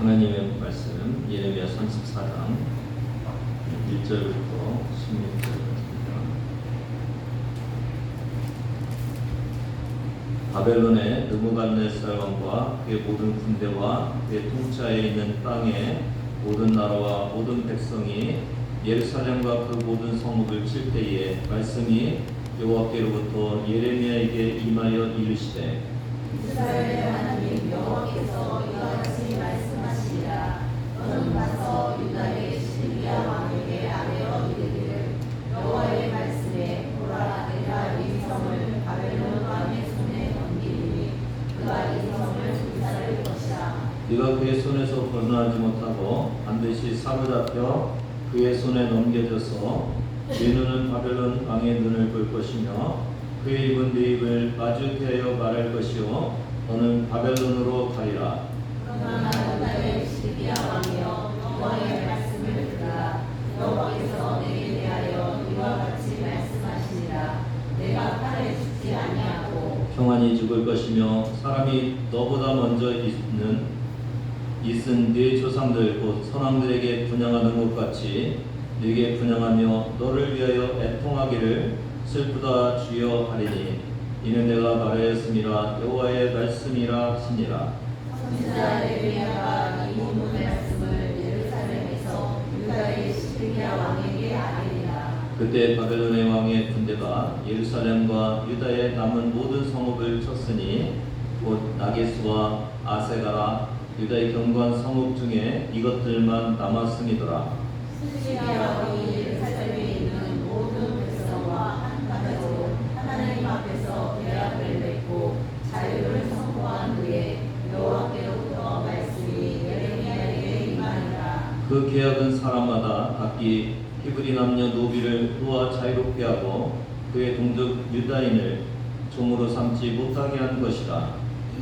하나님의 말씀 예레미야 34장 1절부터 16절입니다. 바벨론의 느부갓네살 왕과 그의 모든 군대와 그의 통치하에 있는 땅의 모든 나라와 모든 백성이 예루살렘과 그 모든 성읍을 칠 때에 말씀이 여호와께로부터 예레미야에게 임하여 이르시되 이스라엘의 하나님 여호와께서 이와 같이 말씀하시리라. 너는 가서 유다의 시드기야 왕에게 아뢰어 이르기를 여호와의 말씀에 보라, 내가 이 성을 바벨론 왕의 손에 넘기리니 그가 이 성을 불살릴 것이라. 네가 그의 손에서 벗어나지 못하고 반드시 사로잡혀 그의 손에 넘겨져서 네 눈은 바벨론 왕의 눈을 볼 것이며 그의 입은 네 입을 마주대하여 말할 것이요 너는 바벨론으로 가리라. 그러나 유다의 시드기야 왕이여, 여호와의 말씀을 들으라. 여호와께서 내게 대하여 이와 같이 말씀하시니라. 내가 칼에 죽지 아니하고 평안히 죽을 것이며 사람이 너보다 먼저 있은 네 조상들 곧 선왕들에게 분향하는 것 같이 네게 분향하며 너를 위하여 애통하기를 슬프다 주여 하리니 이는 내가 말하였음이라 여호와의 말씀이라 하시니라. 선지자 예레미야가 이 본문 말씀을 예루살렘에서 유다의 시드기야 왕에게 아뢰리라. 그때 바벨론의 왕의 군대가 예루살렘과 유다의 남은 모든 성읍을 쳤으니 곧 나게스와 아세가라 유다의 견고한 성읍 중에 이것들만 남았음이더라. 시드기야 왕이 예루살렘에 있는 모든 백성과 한 가족으로 하나님 앞에서 계약을 맺고 자유를 선포한 후에 여호와께로부터 말씀이 예레미야에게 임하니라. 그 계약은 사람마다 각기 히브리 남녀 노비를 놓아 자유롭게 하고 그의 동족 유다인을 종으로 삼지 못하게 한 것이라.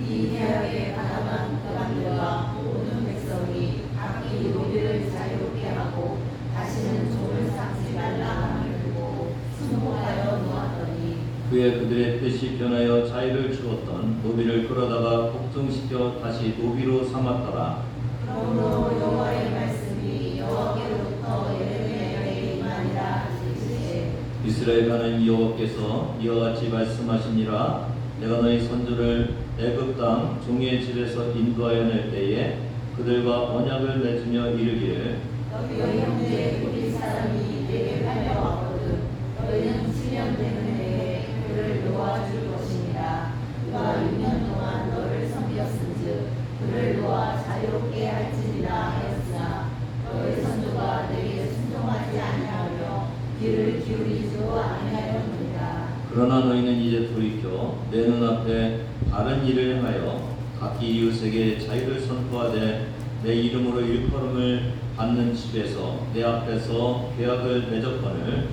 이 계약에 가담한 사람들과 모든 백성이 각기 노비를 자유롭게 하고 다시는 종을 삼지 말라 함을 듣고 순복하여 놓았더니 그의 그들의 뜻이 변하여 자유를 주었던 노비를 끌어다가 복종시켜 다시 노비로 삼았더라. 그러므로 여호와의 말씀이 여호와께로부터 예레미야에게 임하니라 하시기를 이스라엘 하나님 여호와께서 이와 같이 말씀하시니라. 내가 너희 선조를 애굽 땅 종의 집에서 인도하여 낼 때에 그들과 언약을 맺으며 이르기를 너희 형제 우리 사람이 내게 팔려왔거든 너희는 7년 되는 해에 그를 놓아줄 것이니라. 그가 6년 동안 너를 섬겼은즉 그를 놓아 자유롭게 할지니라 하였으나 너희 선조가 내게 순종하지 아니하며 귀를 기울이지도 아니하였느니라. 그러나 너희는 이제 돌이켜 내 눈앞에 바른 일을 행하여 각기 이웃에게 자유를 선포하되 내 이름으로 일컬음을 받는 집에서 내 앞에서 계약을 맺었거늘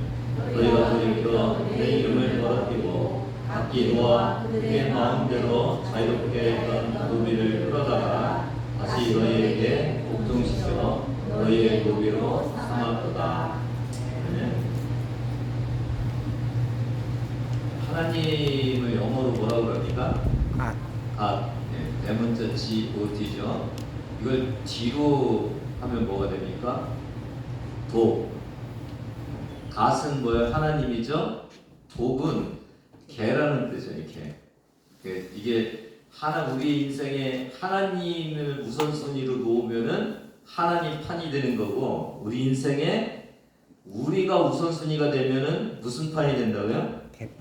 너희가 돌이켜 내 이름을 더럽히고 각기 놓아 그의 마음대로 자유롭게 했던 노비를 끌어다가 다시 너희에게 복종시켜 너희의 노비로 삼았도다. 하나님을 영어로 뭐라고 그럽니까? God. 대문자 G-O-D죠. 이걸 D로 하면 뭐가 됩니까? 독. God은 뭐예요? 하나님이죠. 독은 개라는 뜻이에요. 개. 이게 우리 인생에 하나님을 우선순위로 놓으면은 하나님 판이 되는 거고 우리 인생에 우리가 우선순위가 되면은 무슨 판이 된다고요?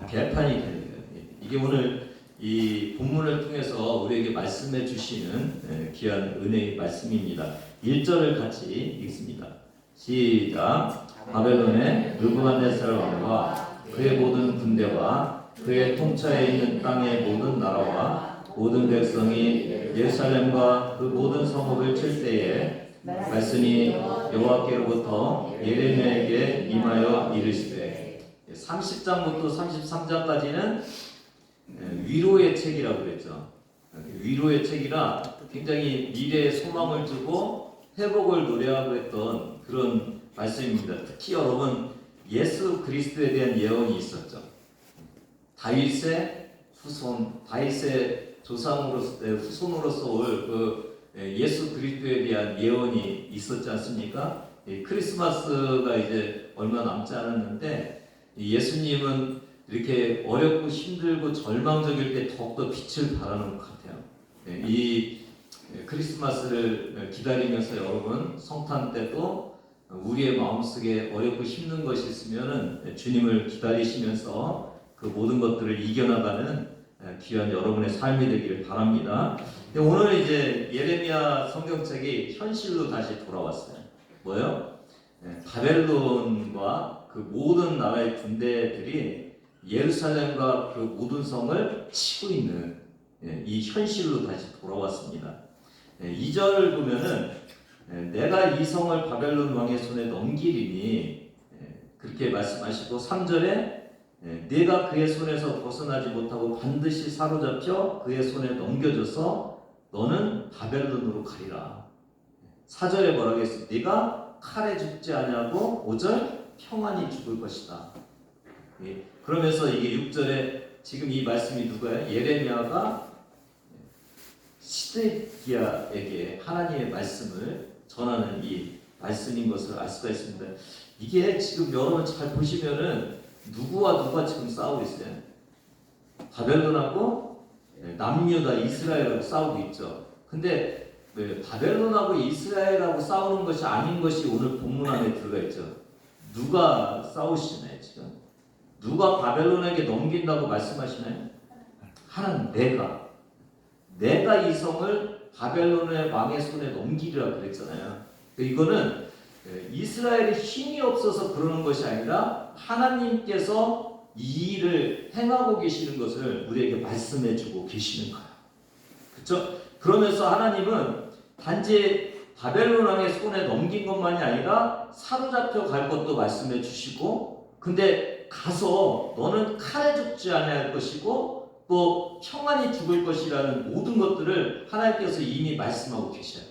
개판이 되는 거예요. 이게 오늘 이 본문을 통해서 우리에게 말씀해 주시는 귀한 은혜의 말씀입니다. 1절을 같이 읽습니다. 시작. 바벨론의 느부갓네살 왕과 그의 모든 군대와 그의 통치하에 있는 땅의 모든 나라와 모든 백성이 예루살렘과 그 모든 성읍을 칠 때에 말씀이 여호와께로부터 예레미야에게 임하여 이르시되 30장부터 33장까지는 위로의 책이라고 그랬죠. 위로의 책이라 굉장히 미래에 소망을 주고 회복을 노래하고 했던 그런 말씀입니다. 특히 여러분 예수 그리스도에 대한 예언이 있었죠. 다윗의 후손, 다윗의 후손으로서 올 그 예수 그리스도에 대한 예언이 있었지 않습니까? 크리스마스가 이제 얼마 남지 않았는데 예수님은 이렇게 어렵고 힘들고 절망적일 때 더욱더 빛을 발하는 것 같아요. 이 크리스마스를 기다리면서 여러분 성탄 때도 우리의 마음속에 어렵고 힘든 것이 있으면은 주님을 기다리시면서 그 모든 것들을 이겨나가는 귀한 여러분의 삶이 되기를 바랍니다. 오늘 이제 예레미야 성경책이 현실로 다시 돌아왔어요. 뭐요? 바벨론과 그 모든 나라의 군대들이 예루살렘과 그 모든 성을 치고 있는 이 현실로 다시 돌아왔습니다. 2절 보면은 내가 이 성을 바벨론 왕의 손에 넘기리니 그렇게 말씀하시고 3절에 네가 그의 손에서 벗어나지 못하고 반드시 사로잡혀 그의 손에 넘겨져서 너는 바벨론으로 가리라. 4절에 뭐라고 했어요? 네가 칼에 죽지 아니하고 5절 평안히 죽을 것이다. 그러면서 이게 6절에 지금 이 말씀이 누가요? 예레미야가 시드기야에게 하나님의 말씀을 전하는 이 말씀인 것을 알 수가 있습니다. 이게 지금 여러분 잘 보시면은 누구와 누가 지금 싸우고 있어요? 바벨론하고 남유다 이스라엘하고 싸우고 있죠. 근데 바벨론하고 이스라엘하고 싸우는 것이 아닌 것이 오늘 본문 안에 들어가 있죠. 누가 싸우시나요 지금? 누가 바벨론에게 넘긴다고 말씀하시나요? 하나님 내가 이 성을 바벨론의 왕의 손에 넘기리라 그랬잖아요. 이거는 이스라엘이 힘이 없어서 그러는 것이 아니라 하나님께서 이 일을 행하고 계시는 것을 우리에게 말씀해 주고 계시는 거예요. 그렇죠? 그러면서 하나님은 단지 바벨론 왕의 손에 넘긴 것만이 아니라 사로잡혀 갈 것도 말씀해 주시고, 근데 가서 너는 칼에 죽지 아니할 것이고 또 평안히 죽을 것이라는 모든 것들을 하나님께서 이미 말씀하고 계셔요.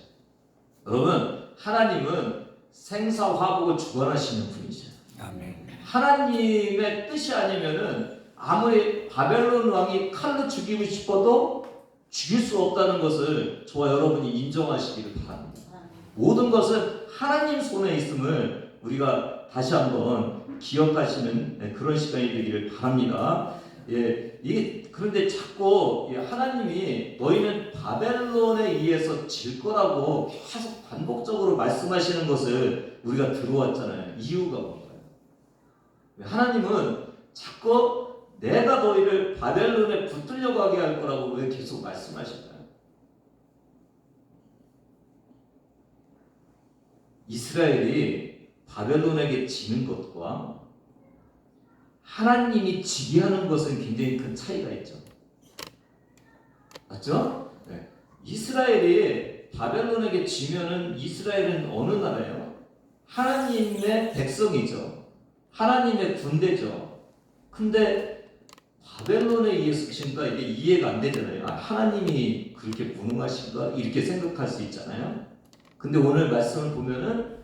여러분, 하나님은 생사화복을 주관하시는 분이죠. 아멘. 하나님의 뜻이 아니면은 아무리 바벨론 왕이 칼로 죽이고 싶어도 죽일 수 없다는 것을 저와 여러분이 인정하시기를 바랍니다. 모든 것은 하나님 손에 있음을 우리가 다시 한번 기억하시는 그런 시간이 되기를 바랍니다. 그런데 자꾸 하나님이 너희는 바벨론에 의해서 질 거라고 계속 반복적으로 말씀하시는 것을 우리가 들어왔잖아요. 이유가 뭔가요? 하나님은 자꾸 내가 너희를 바벨론에 붙들려 가게 할 거라고 왜 계속 말씀하실까요? 이스라엘이 바벨론에게 지는 것과 하나님이 지게 하는 것은 굉장히 큰 차이가 있죠. 맞죠? 네. 이스라엘이 바벨론에게 지면은 이스라엘은 어느 나라예요? 하나님의 백성이죠. 하나님의 군대죠. 근데 바벨론에 의해서 지니까 이게 이해가 안 되잖아요. 하나님이 그렇게 무능하신가? 이렇게 생각할 수 있잖아요. 근데 오늘 말씀을 보면은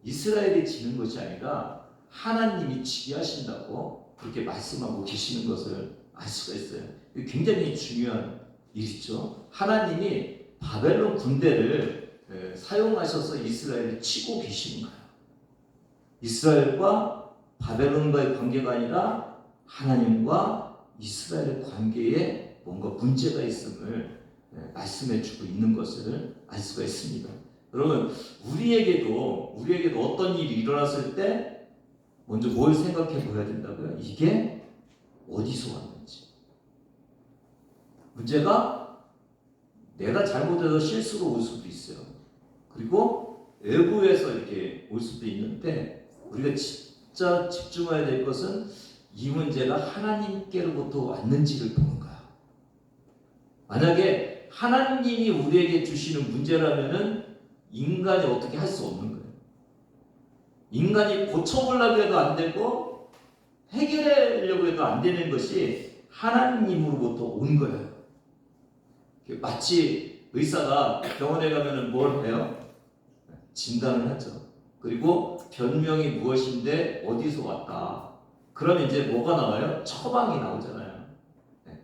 이스라엘이 지는 것이 아니라 하나님이 지게 하신다고 그렇게 말씀하고 계시는 것을 알 수가 있어요. 굉장히 중요한 일이죠. 하나님이 바벨론 군대를 사용하셔서 이스라엘을 치고 계시는 거예요. 이스라엘과 바벨론과의 관계가 아니라 하나님과 이스라엘의 관계에 뭔가 문제가 있음을 말씀해 주고 있는 것을 알 수가 있습니다. 여러분, 우리에게도 어떤 일이 일어났을 때 먼저 뭘 생각해 보야 된다고요? 이게 어디서 왔는지. 문제가 내가 잘못해서 실수로 올 수도 있어요. 그리고 외부에서 이렇게 올 수도 있는데 우리가 진짜 집중해야 될 것은 이 문제가 하나님께로부터 왔는지를 보는 거야. 만약에 하나님이 우리에게 주시는 문제라면은 인간이 어떻게 할 수 없는 거예요. 인간이 고쳐보려고 해도 안 되고 해결하려고 해도 안 되는 것이 하나님으로부터 온 거예요. 마치 의사가 병원에 가면은 뭘 해요? 진단을 하죠. 그리고 변명이 무엇인데 어디서 왔다. 그러면 이제 뭐가 나와요? 처방이 나오잖아요.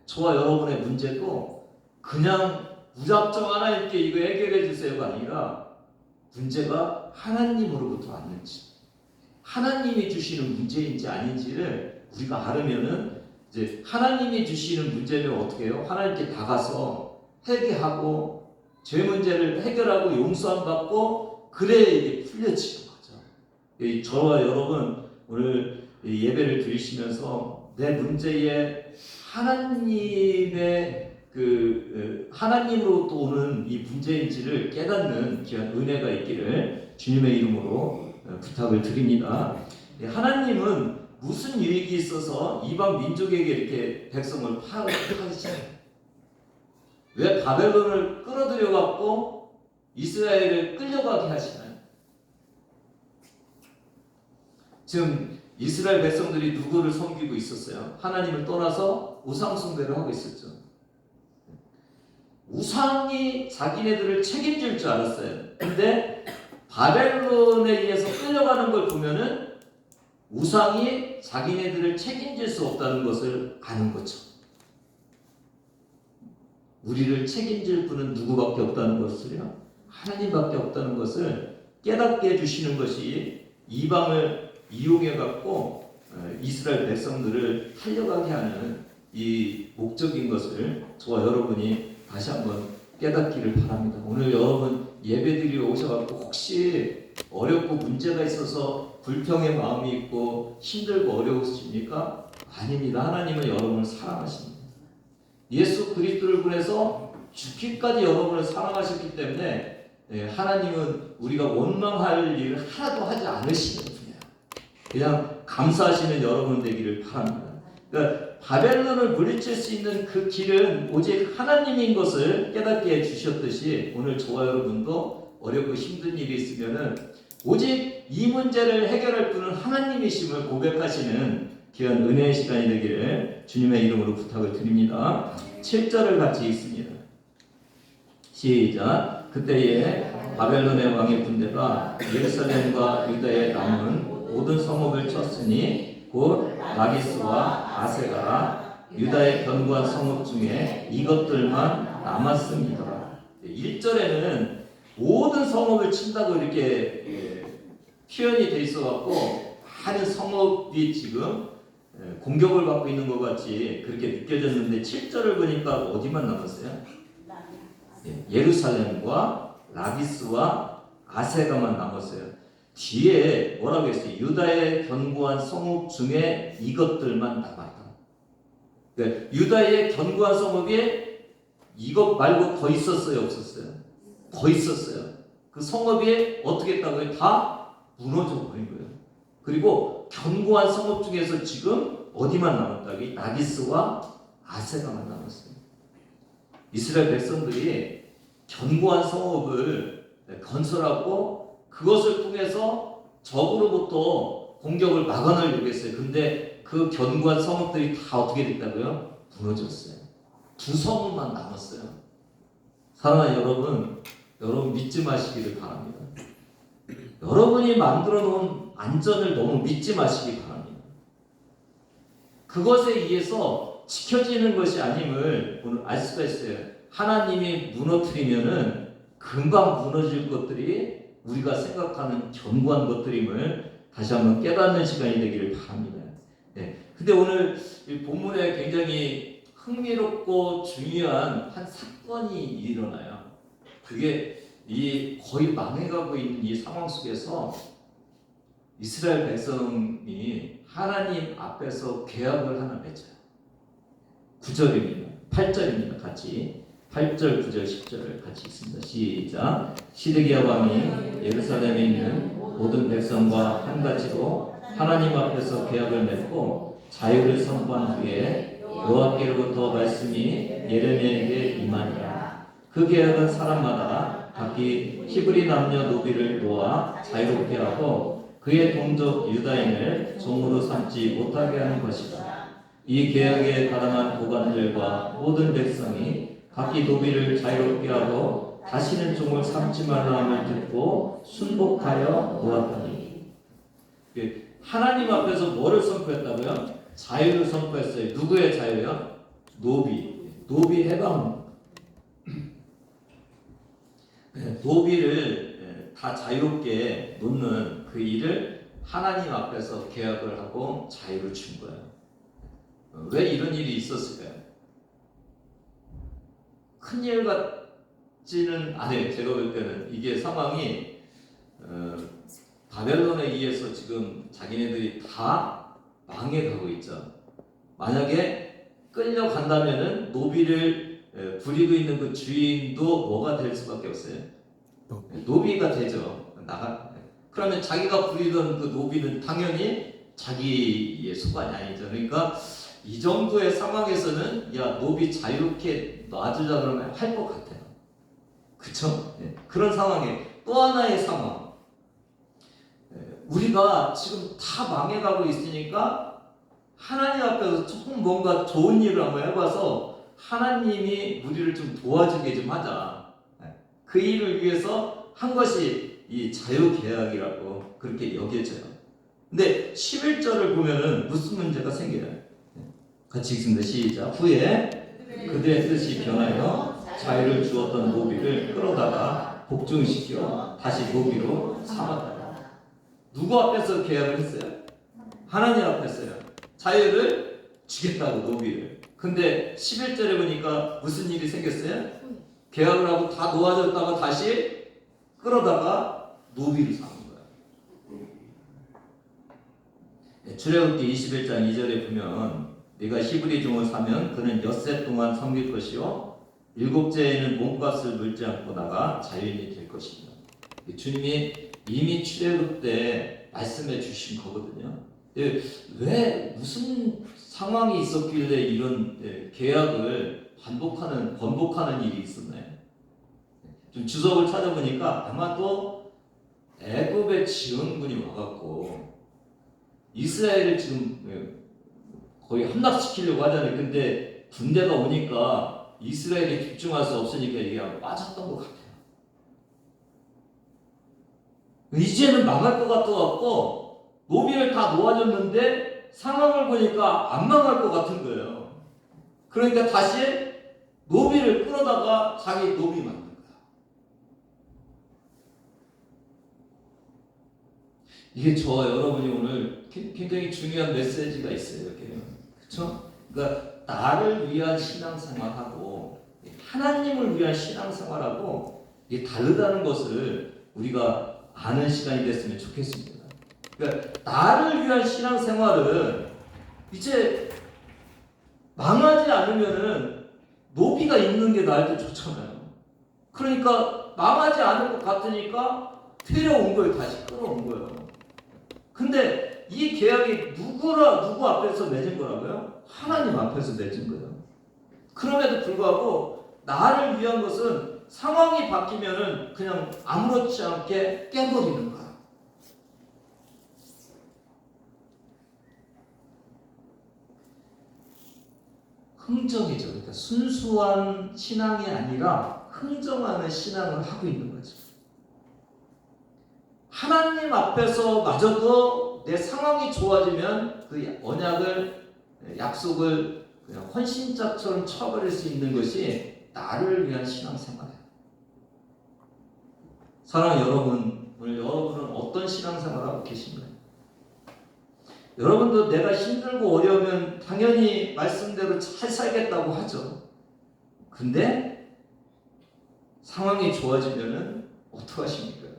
저와 여러분의 문제도 그냥 무작정 하나님께 이거 해결해 주세요가 아니라 문제가 하나님으로부터 왔는지, 하나님이 주시는 문제인지 아닌지를 우리가 알으면은 이제 하나님이 주시는 문제는 어떻게 해요? 하나님께 다가서 회개하고 죄 문제를 해결하고 용서함 받고 그래야 이게 풀려지는 거죠. 저와 여러분 오늘 예배를 드리시면서 내 문제에 하나님의 하나님으로부터 오는 이 문제인지를 깨닫는 귀한 은혜가 있기를 주님의 이름으로 부탁을 드립니다. 하나님은 무슨 유익이 있어서 이방 민족에게 이렇게 백성을 파하시나요? 왜 바벨론을 끌어들여 갖고 이스라엘을 끌려가게 하시나요? 지금 이스라엘 백성들이 누구를 섬기고 있었어요? 하나님을 떠나서 우상 숭배를 하고 있었죠. 우상이 자기네들을 책임질 줄 알았어요. 근데 바벨론에 의해서 끌려가는 걸 보면은 우상이 자기네들을 책임질 수 없다는 것을 아는 거죠. 우리를 책임질 분은 누구밖에 없다는 것을요? 하나님밖에 없다는 것을 깨닫게 해주시는 것이 이방을 이용해 갖고 이스라엘 백성들을 살려가게 하는 이 목적인 것을 저와 여러분이 다시 한번 깨닫기를 바랍니다. 오늘 여러분 예배드리러 오셔갖고 혹시 어렵고 문제가 있어서 불평의 마음이 있고 힘들고 어려우십니까? 아닙니다. 하나님은 여러분을 사랑하십니다. 예수 그리스도를 보내서 죽기까지 여러분을 사랑하셨기 때문에 하나님은 우리가 원망할 일을 하나도 하지 않으시는 분이에요. 그냥 감사하시는 여러분 되기를 바랍니다. 그러니까 바벨론을 물리칠 수 있는 그 길은 오직 하나님인 것을 깨닫게 해주셨듯이 오늘 저와 여러분도 어렵고 힘든 일이 있으면은 오직 이 문제를 해결할 분은 하나님이심을 고백하시는 귀한 은혜의 시간이 되기를 주님의 이름으로 부탁을 드립니다. 7절을 같이 읽습니다. 시작. 그때에 바벨론의 왕의 군대가 예루살렘과 유다에 남은 모든 성읍을 쳤으니 곧 라기스와 아세가 유다의 견고한 성읍 중에 이것들만 남았습니다. 1절에는 모든 성읍을 친다고 이렇게 표현이 돼 있어갖고 많은 성읍이 지금 공격을 받고 있는 것 같이 그렇게 느껴졌는데 7절을 보니까 어디만 남았어요? 예루살렘과 라기스와 아세가만 남았어요. 뒤에 뭐라고 했어요? 유다의 견고한 성읍 중에 이것들만 남았다. 그러니까 유다의 견고한 성읍이 이것 말고 더 있었어요? 없었어요? 더 있었어요. 그 성읍이 어떻게 했다고요? 다 무너져 버린 거예요. 그리고 견고한 성읍 중에서 지금 어디만 남았다고요? 라기스와 아세가만 남았어요. 이스라엘 백성들이 견고한 성읍을 건설하고 그것을 통해서 적으로부터 공격을 막아내려고 했어요. 근데 그 견고한 성읍들이 다 어떻게 됐다고요? 무너졌어요. 두 성읍만 남았어요. 사랑하는 여러분 믿지 마시기를 바랍니다. 여러분이 만들어 놓은 안전을 너무 믿지 마시기 바랍니다. 그것에 의해서 지켜지는 것이 아님을 오늘 알 수가 있어요. 하나님이 무너뜨리면은 금방 무너질 것들이 우리가 생각하는 견고한 것들임을 다시 한번 깨닫는 시간이 되기를 바랍니다. 근데 오늘 이 본문에 굉장히 흥미롭고 중요한 한 사건이 일어나요. 그게 이 거의 망해가고 있는 이 상황 속에서 이스라엘 백성이 하나님 앞에서 계약을 하나 맺어요. 9절입니다. 8절입니다. 같이 8절, 9절, 10절을 같이 읽습니다. 시작. 시드기야 왕이 예루살렘에 있는 모든 백성과 한 가지로 하나님 앞에서 계약을 맺고 자유를 선포한 후에 여호와께로부터 말씀이 예레미야에게 임하니라. 그 계약은 사람마다 각기 히브리 남녀 노비를 모아 자유롭게 하고 그의 동족 유다인을 종으로 삼지 못하게 하는 것이다. 이 계약에 가담한 고관들과 모든 백성이 각기 노비를 자유롭게 하고 다시는 종을 삼지 말라 함을 듣고 순복하여 놓았더니 하나님 앞에서 뭐를 선포했다고요? 자유를 선포했어요. 누구의 자유요? 노비 해방. 자유롭게 놓는 그 일을 하나님 앞에서 계약을 하고 자유를 준 거예요. 왜 이런 일이 있었을까요? 큰일 같지는 않아요. 제가 볼 때는 이게 상황이 바벨론에 의해서 지금 자기네들이 다 망해가고 있죠. 만약에 끌려간다면은 노비를 부리고 있는 그 주인도 뭐가 될 수밖에 없어요. 노비가 되죠. 그러면 자기가 부리던 그 노비는 당연히 자기의 수반이 아니죠. 그러니까 이 정도의 상황에서는 야 노비 자유롭게 놔주자 그러면 할 것 같아요. 그쵸? 그런 상황에 또 하나의 상황. 우리가 지금 다 망해가고 있으니까 하나님 앞에서 조금 뭔가 좋은 일을 한번 해봐서 하나님이 우리를 좀 도와주게 좀 하자. 그 일을 위해서 한 것이 이 자유계약이라고 그렇게 여겨져요. 근데 11절을 보면은 무슨 문제가 생겨요? 같이 읽습니다. 시작. 후에 그들의 뜻이 변하여 자유를 주었던 노비를 끌어다가 복종시켜 다시 노비로 삼았다. 누구 앞에서 계약을 했어요? 하나님 앞에서요. 자유를 주겠다고 노비를. 근데 11절에 보니까 무슨 일이 생겼어요? 계약을 하고 다 놓아졌다가 다시 끌어다가 노비를 삼은 거예요. 출애굽기 21장 2절에 보면 네가 히브리 종을 사면 그는 엿새 동안 섬길 것이요 7째에는 몸값을 물지 않고 나가 자유인이 될 것이며 주님이 이미 출애굽 때 말씀해 주신 거거든요. 왜 무슨 상황이 있었길래 이런 계약을 번복하는 일이 있었나요? 좀 주석을 찾아보니까 아마도 애굽의 지원군이 와갖고 이스라엘을 지금 거의 함락시키려고 하잖아요. 근데 군대가 오니까 이스라엘이 집중할 수 없으니까 이게 빠졌던 것 같아요. 이제는 망할 것 같아갖고 노비를 다 놓아줬는데 상황을 보니까 안 망할 것 같은 거예요. 그러니까 다시 노비를 끌어다가 자기 노비 만든 거야. 이게 저와 여러분이 오늘 굉장히 중요한 메시지가 있어요. 이렇게. 그렇죠? 그러니까 나를 위한 신앙생활하고 하나님을 위한 신앙생활하고 이게 다르다는 것을 우리가 아는 시간이 됐으면 좋겠습니다. 그러니까 나를 위한 신앙생활은 이제 망하지 않으면은 노비가 있는 게 나한테 좋잖아요. 그러니까 망하지 않을 것 같으니까 데려온 거예요. 다시 끌어온 거예요. 근데 이 계약이 누구 앞에서 맺은 거라고요? 하나님 앞에서 맺은 거예요. 그럼에도 불구하고 나를 위한 것은 상황이 바뀌면은 그냥 아무렇지 않게 깨버리는 거야. 흥정이죠. 그러니까 순수한 신앙이 아니라 흥정하는 신앙을 하고 있는 거죠. 하나님 앞에서 마저도 내 상황이 좋아지면 그 언약을, 약속을 그냥 헌신짝처럼 쳐버릴 수 있는 것이 나를 위한 신앙생활이에요. 사랑하는 여러분, 오늘 여러분은 어떤 신앙생활을 하고 계신가요? 여러분도 내가 힘들고 어려우면 당연히 말씀대로 잘 살겠다고 하죠. 근데 상황이 좋아지면은 어떡하십니까?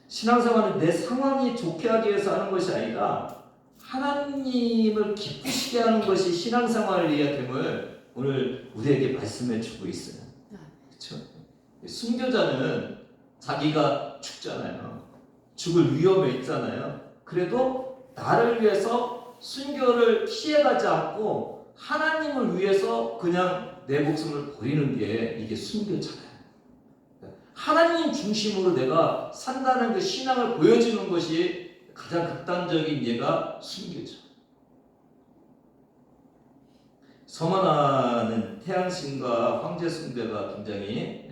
신앙생활은 내 상황이 좋게 하기 위해서 하는 것이 아니라 하나님을 기쁘시게 하는 것이 신앙생활이어야 됨을 오늘 우리에게 말씀해 주고 있어요. 그렇죠? 순교자는 자기가 죽잖아요. 죽을 위험에 있잖아요. 그래도 나를 위해서 순교를 피해가지 않고 하나님을 위해서 그냥 내 목숨을 버리는 게 이게 순교잖아요. 하나님 중심으로 내가 산다는 그 신앙을 보여주는 것이 가장 극단적인 예가 순교죠. 서머나는 태양신과 황제 숭배가 굉장히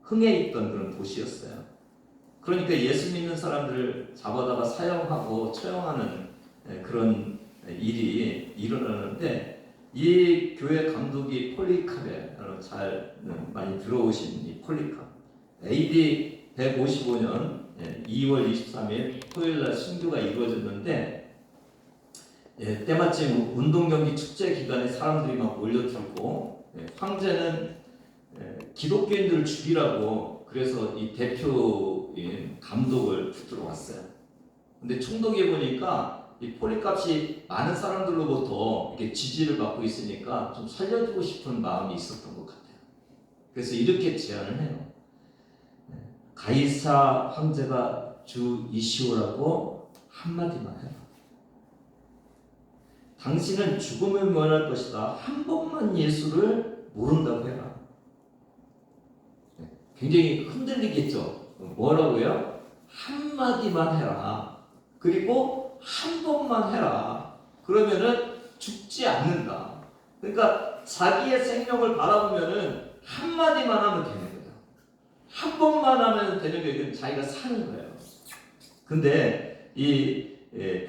흥해 있던 그런 도시였어요. 그러니까 예수 믿는 사람들을 잡아다가 사형하고 처형하는 그런 일이 일어나는데 이 교회 감독이 폴리카베, 잘 많이 들어오신 이 폴리카. AD 155년 2월 23일 토요일날 순교가 이루어졌는데, 때마침 운동경기 축제 기간에 사람들이 막 몰려들고, 황제는 기독교인들을 죽이라고 그래서 이 대표인 감독을 붙들어 왔어요. 근데 총독에 보니까 이 폴리값이 많은 사람들로부터 이렇게 지지를 받고 있으니까 좀 살려주고 싶은 마음이 있었던 것 같아요. 그래서 이렇게 제안을 해요. 가이사 황제가 주 이시오라고 한마디만 해라. 당신은 죽음을 면할 것이다. 한 번만 예수를 모른다고 해라. 굉장히 흔들리겠죠. 뭐라고요? 한마디만 해라. 그리고 한 번만 해라. 그러면은 죽지 않는다. 그러니까 자기의 생명을 바라보면은 한마디만 하면 되는 거예요. 한 번만 하면 되는 거예요. 자기가 사는 거예요. 근데 이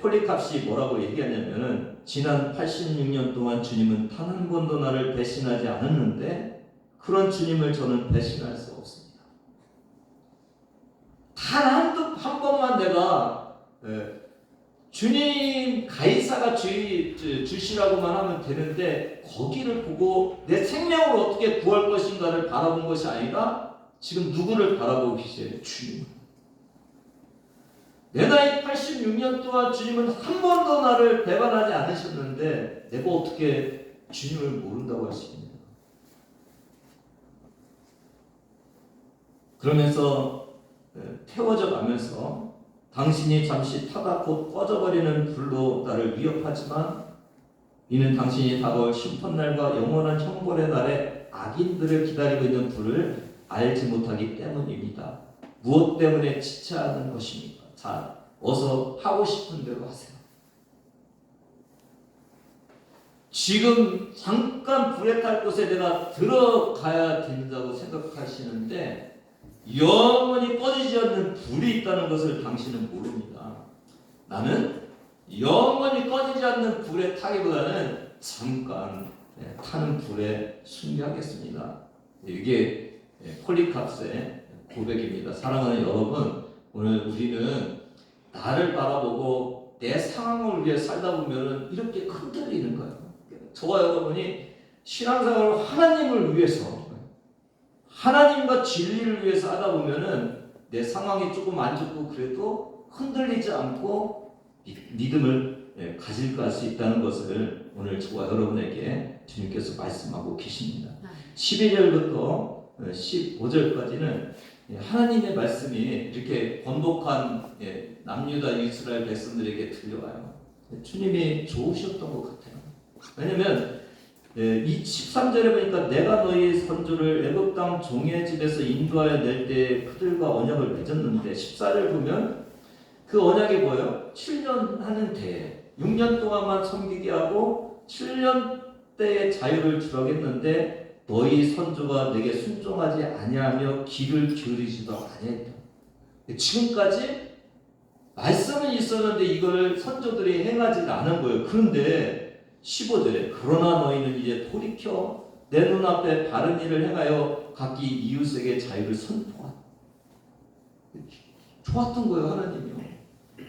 폴리캅이 뭐라고 얘기하냐면은 지난 86년 동안 주님은 단 한 번도 나를 배신하지 않았는데 그런 주님을 저는 배신할 수 없습니다. 단 한 번만 내가 주님 가이사가 주시라고만 하면 되는데 거기를 보고 내 생명을 어떻게 구할 것인가를 바라본 것이 아니라 지금 누구를 바라보고 계세요? 주님. 내 나이 86년 동안 주님은 한 번도 나를 배반하지 않으셨는데 내가 어떻게 주님을 모른다고 할 수 있느냐. 그러면서 태워져 가면서 당신이 잠시 타다 곧 꺼져버리는 불로 나를 위협하지만 이는 당신이 다가올 심판날과 영원한 형벌의 날에 악인들을 기다리고 있는 불을 알지 못하기 때문입니다. 무엇 때문에 지체하는 것입니까? 자, 어서 하고 싶은 대로 하세요. 지금 잠깐 불에 탈 곳에 내가 들어가야 된다고 생각하시는데 영원히 꺼지지 않는 불이 있다는 것을 당신은 모릅니다. 나는 영원히 꺼지지 않는 불에 타기보다는 잠깐 타는 불에 순교하겠습니다. 이게 폴리캅스의 고백입니다. 사랑하는 여러분, 오늘 우리는 나를 바라보고 내 상황을 위해 살다 보면 이렇게 흔들리는 거예요. 저와 여러분이 신앙생활을 하나님을 위해서, 하나님과 진리를 위해서 하다 보면은 내 상황이 조금 안 좋고 그래도 흔들리지 않고 믿음을 가질 수 있다는 것을 오늘 저와 여러분에게 주님께서 말씀하고 계십니다. 12절부터 15절까지는 하나님의 말씀이 이렇게 번복한 남유다 이스라엘 백성들에게 들려와요. 주님이 좋으셨던 것 같아요. 왜냐면 이 13절에 보니까 내가 너희 선조를 애굽 땅 종의 집에서 인도하여 낼 때 그들과 언약을 맺었는데 14절 보면 그 언약이 뭐예요? 7년 하는 대 6년 동안만 섬기게 하고 7년 때의 자유를 주라고 했는데 너희 선조가 내게 순종하지 아니하며 귀를 기울이지도 아니했다. 지금까지 말씀은 있었는데 이걸 선조들이 행하지 않은 거예요. 그런데 15절에 그러나 너희는 이제 돌이켜 내 눈앞에 바른 일을 행하여 각기 이웃에게 자유를 선포하라. 좋았던 거예요. 하나님이요.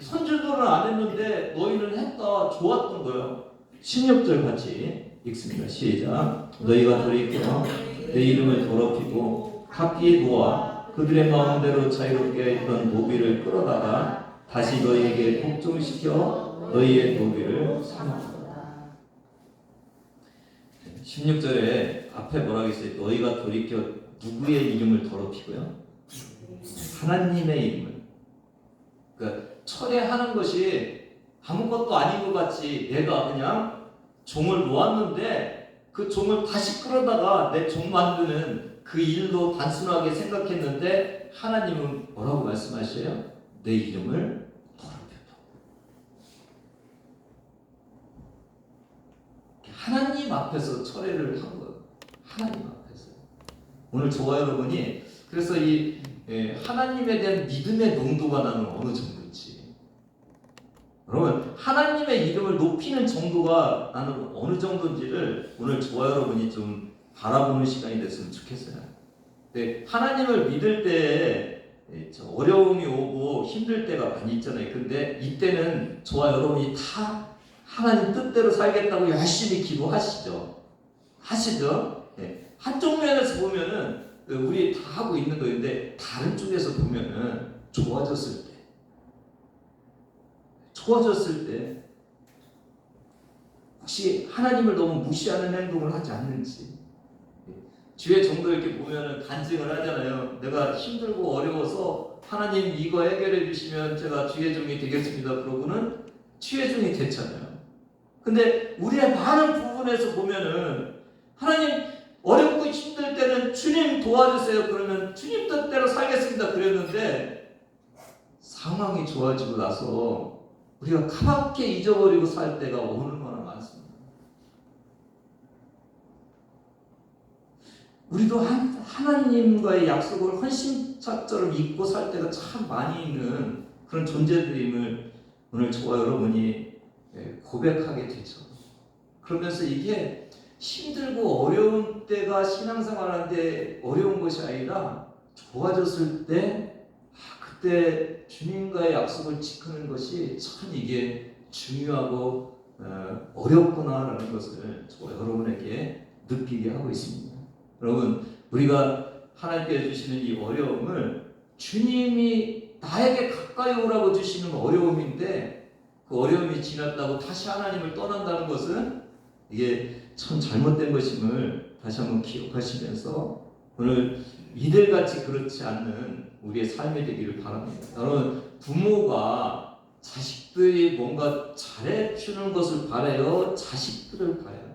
선조들은 안 했는데 너희는 했다. 좋았던 거예요. 16절 같이 읽습니다. 시작. 너희가 돌이켜 내 이름을 더럽히고 각기 놓아 그들의 마음대로 자유롭게 있던 노비를 끌어다가 다시 너희에게 복종시켜 너희의 노비를 삼았다. 16절에 앞에 뭐라고 했어요? 너희가 돌이켜 누구의 이름을 더럽히고요? 하나님의 이름을. 그러니까 철회하는 것이 아무것도 아닌 것 같이 내가 그냥 종을 놓았는데 그 종을 다시 끌어다가 내 종 만드는 그 일로 단순하게 생각했는데 하나님은 뭐라고 말씀하셔요? 내 이름을 더럽혔다. 하나님 앞에서 철회를 한 거예요. 하나님 앞에서. 오늘 저와 여러분이 그래서 이 하나님에 대한 믿음의 농도가 나는 어느 정도인지 여러분, 하나님의 이름을 높이는 정도가 나는 어느 정도인지를 오늘 저와 여러분이 좀 바라보는 시간이 됐으면 좋겠어요. 근데 하나님을 믿을 때 어려움이 오고 힘들 때가 많이 있잖아요. 근데 이때는 저와 여러분이 다 하나님 뜻대로 살겠다고 열심히 기도하시죠. 하시죠? 네. 한쪽 면에서 보면은 우리 다 하고 있는 거인데 다른 쪽에서 보면은 좋아졌을 때 혹시 하나님을 너무 무시하는 행동을 하지 않는지, 주의 정도 이렇게 보면은 간증을 하잖아요. 내가 힘들고 어려워서 하나님 이거 해결해 주시면 제가 주의 종이 되겠습니다. 그러고는 주의 종이 됐잖아요. 근데 우리의 많은 부분에서 보면은 하나님 어렵고 힘들 때는 주님 도와주세요. 그러면 주님 뜻대로 살겠습니다. 그랬는데 상황이 좋아지고 나서 우리가 가볍게 잊어버리고 살 때가 얼마나 많습니다. 우리도 하나님과의 약속을 헌신처럼 믿고 살 때가 참 많이 있는 그런 존재들임을 오늘 저와 여러분이 고백하게 되죠. 그러면서 이게 힘들고 어려운 때가 신앙생활하는데 어려운 것이 아니라 좋아졌을 때 그때 주님과의 약속을 지키는 것이 참 이게 중요하고 어렵구나라는 것을 저와 여러분에게 느끼게 하고 있습니다. 여러분, 우리가 하나님께 주시는 이 어려움을 주님이 나에게 가까이 오라고 주시는 어려움인데 그 어려움이 지났다고 다시 하나님을 떠난다는 것은 이게 참 잘못된 것임을 다시 한번 기억하시면서 오늘 이들같이 그렇지 않는 우리의 삶이 되기를 바랍니다. 여러분, 부모가 자식들이 뭔가 잘해주는 것을 바라요? 자식들을 바라요?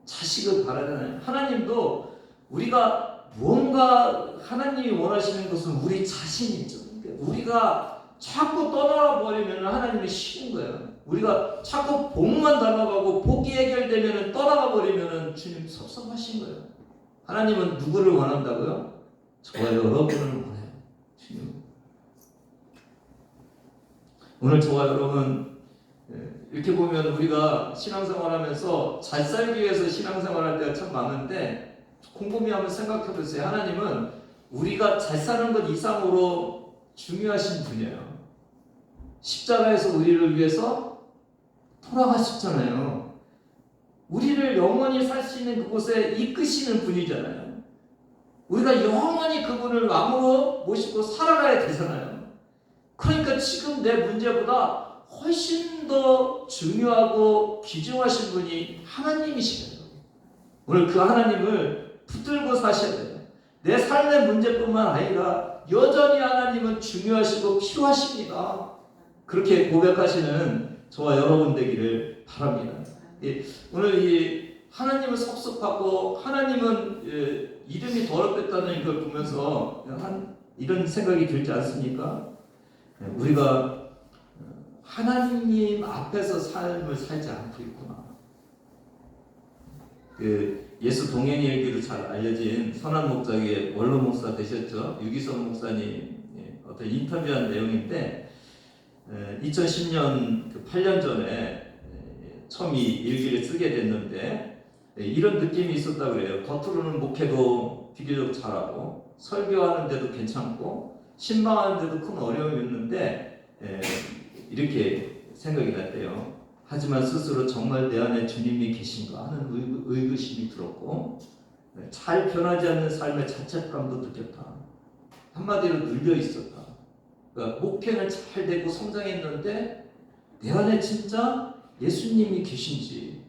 자식을 바라잖아요. 하나님도 우리가 뭔가 하나님이 원하시는 것은 우리 자신이죠. 우리가 자꾸 떠나가 버리면 하나님이 싫은 거예요. 우리가 자꾸 복만 달라가고 복이 해결되면 떠나가 버리면 주님 섭섭하신 거예요. 하나님은 누구를 원한다고요? 저와 여러분을 원해요. 주님. 오늘 저와 여러분 이렇게 보면 우리가 신앙생활하면서 잘 살기 위해서 신앙생활할 때가 참 많은데 곰곰이 한번 생각해 보세요. 하나님은 우리가 잘 사는 것 이상으로 중요하신 분이에요. 십자가에서 우리를 위해서 돌아가셨잖아요. 우리를 영원히 살 수 있는 그곳에 이끄시는 분이잖아요. 우리가 영원히 그분을 왕으로 모시고 살아가야 되잖아요. 그러니까 지금 내 문제보다 훨씬 더 중요하고 귀중하신 분이 하나님이시거든요. 오늘 그 하나님을 붙들고 사셔야 돼요. 내 삶의 문제뿐만 아니라 여전히 하나님은 중요하시고 필요하십니다. 그렇게 고백하시는 저와 여러분 되기를 바랍니다. 오늘 이 하나님을 섭섭하고 하나님은 이름이 더럽겠다는 걸 보면서 이런 생각이 들지 않습니까? 우리가 하나님 앞에서 삶을 살지 않고 있구나. 예수 동행의 일기로 잘 알려진 선한 목자의 원로 목사 되셨죠. 유기성 목사님 어떤 인터뷰한 내용인데 2010년 8년 전에 처음 이 일기를 쓰게 됐는데 이런 느낌이 있었다고 그래요. 겉으로는 목회도 비교적 잘하고 설교하는데도 괜찮고 신방하는데도 큰 어려움이 없는데 이렇게 생각이 났대요. 하지만 스스로 정말 내 안에 주님이 계신가 하는 의구심이 들었고 잘 변하지 않는 삶의 자책감도 느꼈다. 한마디로 눌려 있었다. 그러니까 목회는 잘 되고 성장했는데 내 안에 진짜 예수님이 계신지.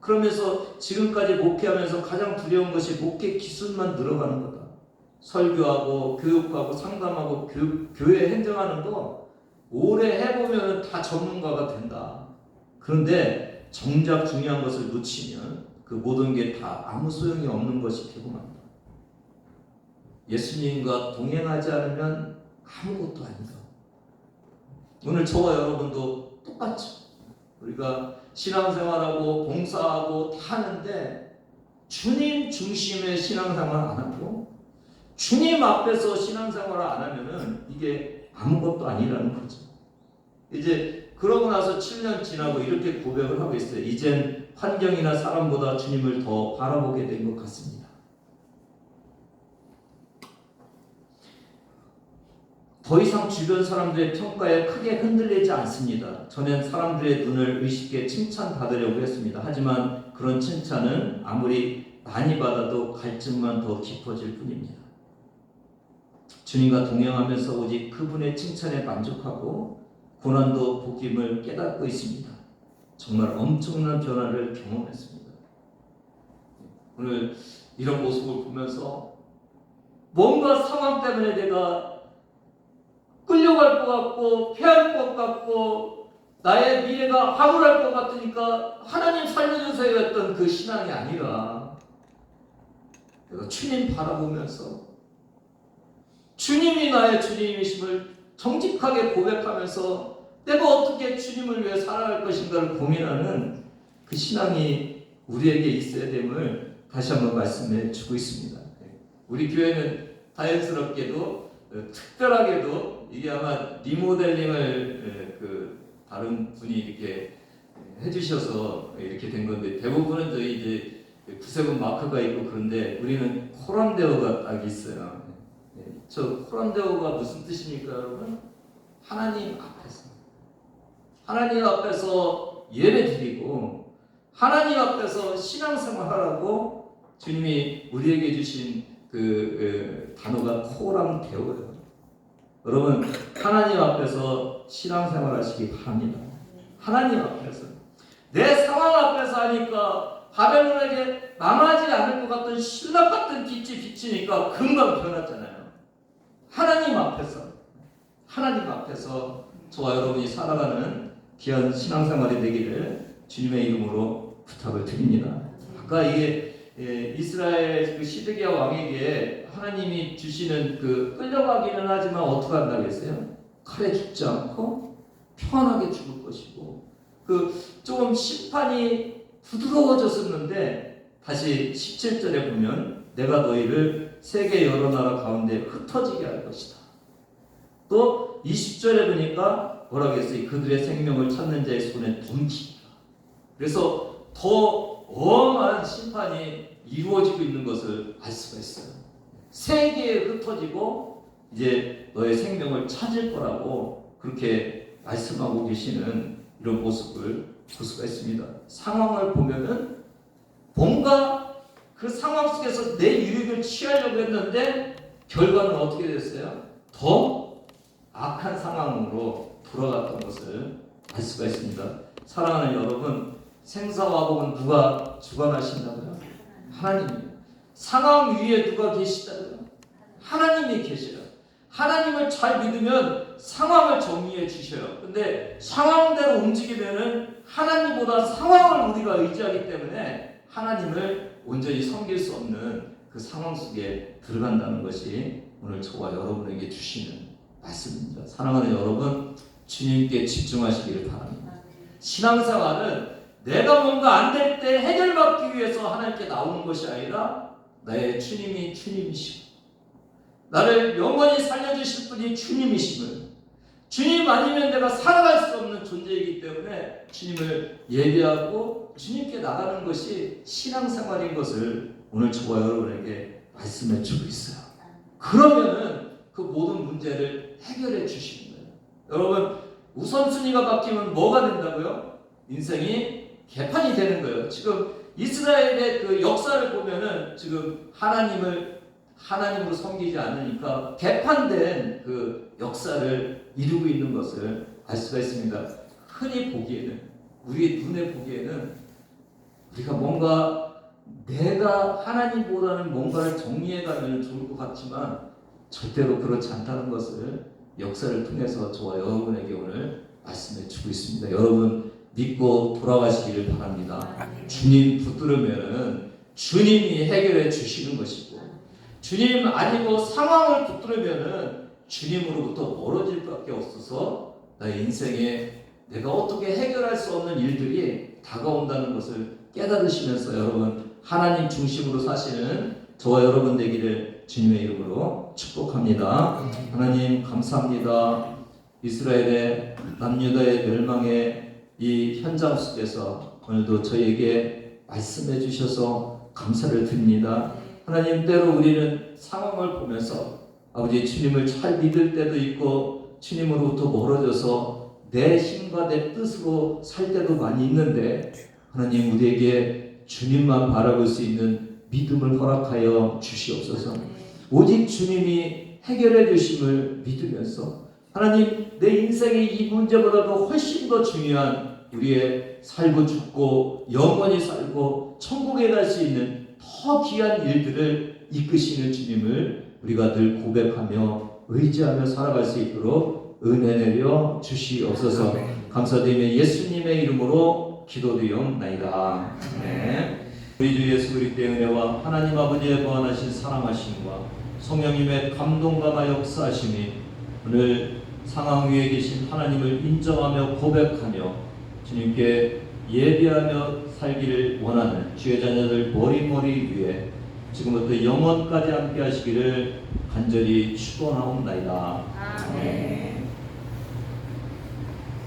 그러면서 지금까지 목회하면서 가장 두려운 것이 목회 기술만 늘어가는 거다. 설교하고 교육하고 상담하고 교회 행정하는 거 오래 해보면 다 전문가가 된다. 그런데 정작 중요한 것을 놓치면 그 모든 게 다 아무 소용이 없는 것이 되고 만다. 예수님과 동행하지 않으면 아무것도 아니다. 오늘 저와 여러분도 똑같죠. 우리가 신앙생활하고 봉사하고 다 하는데 주님 중심의 신앙생활 안 하고 주님 앞에서 신앙생활을 안 하면은 이게 아무것도 아니라는 거죠. 이제 그러고 나서 7년 지나고 이렇게 고백을 하고 있어요. 이젠 환경이나 사람보다 주님을 더 바라보게 된 것 같습니다. 더 이상 주변 사람들의 평가에 크게 흔들리지 않습니다. 전엔 사람들의 눈을 의식해 칭찬받으려고 했습니다. 하지만 그런 칭찬은 아무리 많이 받아도 갈증만 더 깊어질 뿐입니다. 주님과 동행하면서 오직 그분의 칭찬에 만족하고 고난도 복임을 깨닫고 있습니다. 정말 엄청난 변화를 경험했습니다. 오늘 이런 모습을 보면서 뭔가 상황 때문에 내가 끌려갈 것 같고 패할 것 같고 나의 미래가 황홀할 것 같으니까 하나님 살려주세요 했던 그 신앙이 아니라 내가 주님 바라보면서 주님이 나의 주님이심을 정직하게 고백하면서 내가 어떻게 주님을 위해 살아갈 것인가를 고민하는 그 신앙이 우리에게 있어야 됨을 다시 한번 말씀해 주고 있습니다. 우리 교회는 자연스럽게도 특별하게도 이게 아마 리모델링을 다른 분이 이렇게 해주셔서 이렇게 된 건데 대부분은 저희 이제 구세군 마크가 있고 그런데 우리는 코란데오가 딱 있어요. 저 코란데오가 무슨 뜻입니까, 여러분? 하나님 앞에서 예배드리고 하나님 앞에서 신앙생활하라고 주님이 우리에게 주신 그 단어가 코란데오예요. 여러분 하나님 앞에서 신앙생활 하시기 바랍니다. 하나님 앞에서 내 상황 앞에서 하니까 바벨론에게 망하지 않을 것 같은 신랑 같은 빛이 비치니까 금방 변했잖아요. 하나님 앞에서 저와 여러분이 살아가는 귀한 신앙생활이 되기를 주님의 이름으로 부탁을 드립니다. 아까 이게 이스라엘 그 시드기야 왕에게 하나님이 주시는 그 끌려가기는 하지만 어떻게 한다고 했어요? 칼에 죽지 않고 평안하게 죽을 것이고 그 조금 심판이 부드러워졌었는데 다시 17절에 보면 내가 너희를 세계 여러 나라 가운데 흩어지게 할 것이다. 또 20절에 보니까 뭐라고 했어요? 그들의 생명을 찾는 자의 손에 던지리라. 그래서 더 어마한 심판이 이루어지고 있는 것을 알 수가 있어요. 세계에 흩어지고 이제 너의 생명을 찾을 거라고 그렇게 말씀하고 계시는 이런 모습을 볼 수가 있습니다. 상황을 보면은 뭔가 그 상황 속에서 내 유익을 취하려고 했는데 결과는 어떻게 됐어요? 더 악한 상황으로 돌아갔던 것을 알 수가 있습니다. 사랑하는 여러분, 생사화복은 누가 주관하신다고요? 하나님이요. 상황 위에 누가 계시다고요? 하나님이 계셔요. 하나님을 잘 믿으면 상황을 정리해 주셔요. 근데 상황대로 움직이면은 하나님보다 상황을 우리가 의지하기 때문에 하나님을 온전히 섬길 수 없는 그 상황 속에 들어간다는 것이 오늘 저와 여러분에게 주시는 말씀입니다. 사랑하는 여러분, 주님께 집중하시기를 바랍니다. 신앙생활은 내가 뭔가 안 될 때 해결받기 위해서 하나님께 나오는 것이 아니라 나의 주님이 주님이시고 나를 영원히 살려주실 분이 주님이심을 주님 아니면 내가 살아갈 수 없는 존재이기 때문에 주님을 예배하고 주님께 나가는 것이 신앙생활인 것을 오늘 저와 여러분에게 말씀해 주고 있어요. 그러면은 그 모든 문제를 해결해 주시는 거예요. 여러분 우선순위가 바뀌면 뭐가 된다고요? 인생이 개판이 되는 거예요. 지금 이스라엘의 그 역사를 보면은 지금 하나님으로 섬기지 않으니까 개판된 그 역사를 이루고 있는 것을 알 수가 있습니다. 흔히 보기에는 우리 눈에 보기에는 우리가 뭔가 내가 하나님보다는 뭔가를 정리해가면 좋을 것 같지만 절대로 그렇지 않다는 것을 역사를 통해서 저와 여러분에게 오늘 말씀해 주고 있습니다. 여러분 믿고 돌아가시기를 바랍니다. 주님 붙들으면 주님이 해결해 주시는 것이고 주님 아니고 상황을 붙들으면 주님으로부터 멀어질 수밖에 없어서 나의 인생에 내가 어떻게 해결할 수 없는 일들이 다가온다는 것을 깨달으시면서 여러분 하나님 중심으로 사시는 저와 여러분 되기를 주님의 이름으로 축복합니다. 하나님 감사합니다. 이스라엘의 남유다의 멸망의 이 현장 속에서 오늘도 저에게 말씀해 주셔서 감사를 드립니다. 하나님, 때로 우리는 상황을 보면서 아버지 주님을 잘 믿을 때도 있고 주님으로부터 멀어져서 내 힘과 내 뜻으로 살 때도 많이 있는데, 하나님 우리에게 주님만 바라볼 수 있는 믿음을 허락하여 주시옵소서. 오직 주님이 해결해 주심을 믿으면서 하나님, 내 인생의 이 문제보다도 훨씬 더 중요한 우리의 살고 죽고 영원히 살고 천국에 갈 수 있는 더 귀한 일들을 이끄시는 주님을 우리가 늘 고백하며 의지하며 살아갈 수 있도록 은혜 내려 주시옵소서. 감사드리며 예수님의 이름으로 기도드리옵나이다. 네. 우리 주 예수 그리스도의 은혜와 하나님 아버지의 무한하신 사랑하심과 성령님의 감동과 역사하심이 오늘 상황 위에 계신 하나님을 인정하며 고백하며 주님께 예배하며 살기를 원하는 주의 자녀들 머리머리 위에 지금부터 영원까지 함께 하시기를 간절히 축원하옵나이다.